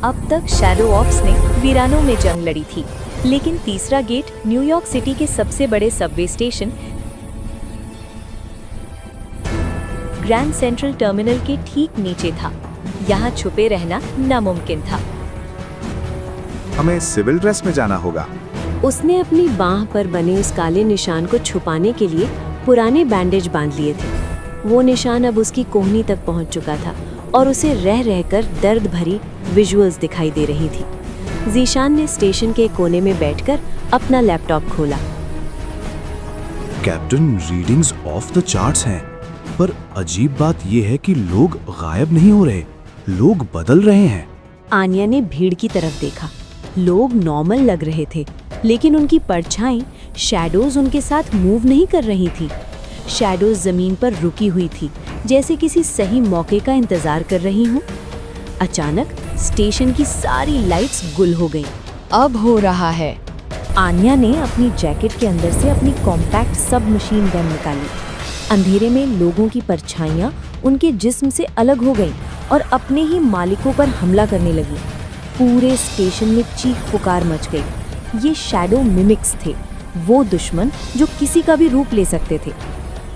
अब तक shadow ops ने वीरानों में जंग लड़ी थी, लेकिन तीसरा गेट न्यूयॉर्क सिटी के सबसे बड़े Subway station grand central terminal के ठीक नीचे था। यहाँ छुपे रहना नामुमकिन था। हमें सिविल ड्रेस में जाना होगा। उसने अपनी बांह पर बने उस काले निशान को छुपाने के लिए पुराने बैंडेज बांध लिए थे। वो निशान अब उसकी कोहनी तक पहुंच चुका था और उसे रह रहकर दर्द भरी विजुअल्स दिखाई दे रही थी। ज़ीशान ने स्टेशन के कोने में बैठकर अपना लैपटॉप खोला। Captain, readings of the charts हैं, पर अजीब बात यह है कि लोग गायब नहीं हो रहे, लोग बदल रहे हैं। आन्या ने भीड़ की तरफ देखा। लोग नॉर्मल लग रहे थे, लेकिन उनकी परछाई, शैडोज उनके साथ मूव नहीं कर रही थी। शैडोज जमीन पर रुकी हुई थी, जैसे किसी सही मौके का इंतजार कर रही हूँ। अचानक स्टेशन की सारी लाइट्स गुल हो गईं। अब हो रहा है। आन्या ने अपनी जैकेट के अंदर से अपनी कॉम्पैक्ट सब मशीन गन निकाली। अंधेरे में लोगों की परछाइयाँ उनके जिस्म से अलग हो गईं और अपने ही मालिकों पर हमला करने लगी। पूरे स्टेशन में चीख पुकार मच गई। ये शैडो मिमिक्स थे, वो दुश्मन जो किसी का भी रूप ले सकते थे।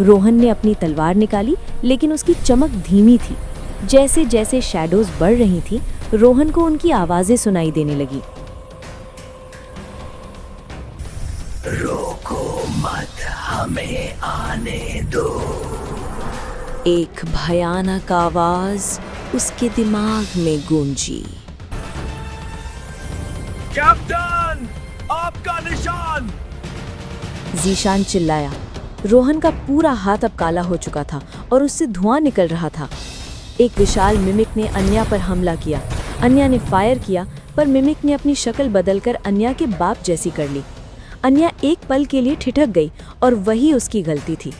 रोहन ने अपनी तलवार निकाली, लेकिन उसकी चमक धीमी थी। जैसे जैसे शैडोज बढ़ रही थी, रोहन को उनकी आवाजें सुनाई देने लगी। रोको मत, हमें आने दो। एक भयानक आवाज उसके दिमाग में गूंजी। कैप्टन, आपका निशान! ज़ीशान चिल्लाया। रोहन का पूरा हाथ अब काला हो चुका था और उससे धुआं निकल रहा था। एक विशाल मिमिक ने अन्या पर हमला किया। अन्या ने फायर किया, पर मिमिक ने अपनी शक्ल बदलकर अन्या के बाप जैसी कर ली। अन्या एक पल के लिए ठिठक गई और वही उसकी गलती थी।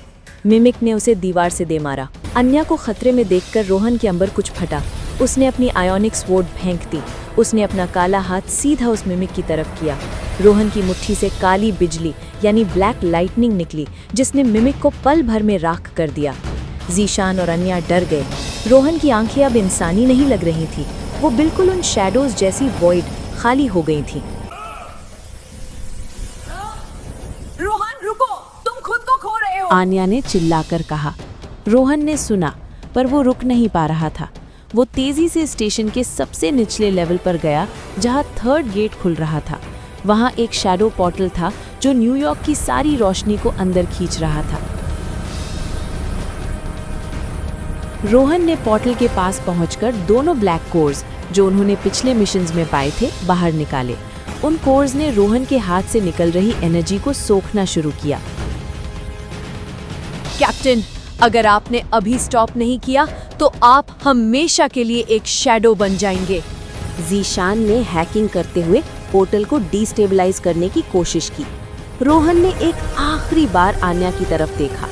मिमिक ने उसे दीवार से दे मारा। अन्या को खतरे में देखकर रोहन के अंबर कुछ फटा। उसने अपनी आयोनिक स्वॉर्ड फेंक दी। उसने अपना काला हाथ सीधा उस मिमिक की तरफ किया। रोहन की मुट्ठी से काली बिजली यानी ब्लैक लाइटनिंग निकली, जिसने मिमिक को पल भर में राख कर दिया। ज़ीशान और अन्या डर गए। रोहन की आंखें अब इंसानी नहीं लग रही थी, वो बिल्कुल उन शैडोज जैसी वॉइड, खाली हो गई थी। रोहन रुको, तुम खुद को खो रहे हो। आन्या ने चिल्लाकर कहा। रोहन ने सुना, पर वो रुक नहीं पा रहा था। वो तेजी से स्टेशन के सबसे निचले लेवल पर गया, जहां थर्ड गेट खुल रहा था। वहां एक शैडो पोर्टल था जो न्यूयॉर्क की सारी रोशनी को अंदर खींच रहा था। रोहन ने पोर्टल के पास पहुंचकर दोनों ब्लैक कोर्स जो उन्होंने पिछले मिशंस में पाए थे बाहर निकाले। उन कोर्स ने रोहन के हाथ से निकल रही एनर्जी को सोखना शुरू किया। कैप्टन, अगर आपने अभी स्टॉप नहीं किया तो आप हमेशा के लिए एक शैडो बन जाएंगे। ज़ीशान ने हैकिंग करते हुए पोर्टल को डिस्टेबलाइज करने की कोशिश की। रोहन ने एक आखिरी बार आन्या की तरफ देखा।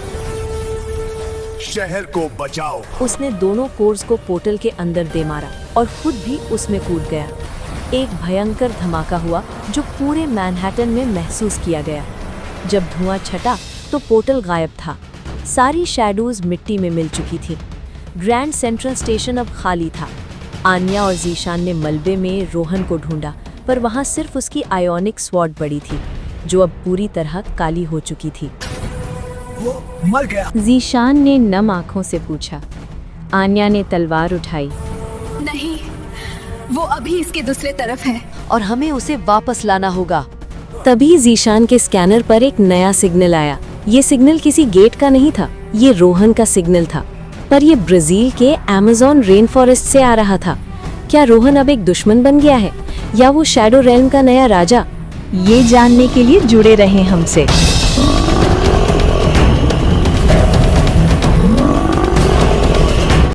शहर को बचाओ। उसने दोनों कोर्स को पोर्टल के अंदर दे मारा और खुद भी उसमें कूद गया। एक भयंकर धमाका हुआ जो पूरे मैनहट्टन में महसूस किया गया। जब धुआं छटा तो पोर्टल गायब था। सारी शैडोज मिट्टी में मिल चुकी थी। ग्रैंड सेंट्रल स्टेशन अब खाली था। आन्या और ज़ीशान ने मलबे में रोहन को ढूंढा, पर वहां सिर्फ उसकी आयोनिक स्वॉर्ड पड़ी थी, जो अब पूरी तरह काली हो चुकी थी। वो मर गया। ज़ीशान ने नम आंखों से पूछा। आन्या ने तलवार उठाई। नहीं, वो अभी इसके दूसरे तरफ है और हमें उसे वापस लाना होगा। तभी ज़ीशान के स्कैनर पर एक नया सिग्नल आया। ये सिग्नल किसी गेट का नहीं था, ये रोहन का सिग्नल था, पर ये ब्राजील के अमेज़न रेन फॉरेस्ट से आ रहा था। क्या रोहन अब एक दुश्मन बन गया है, या वो शैडो रेल्म का नया राजा? ये जानने के लिए जुड़े रहें हमसे।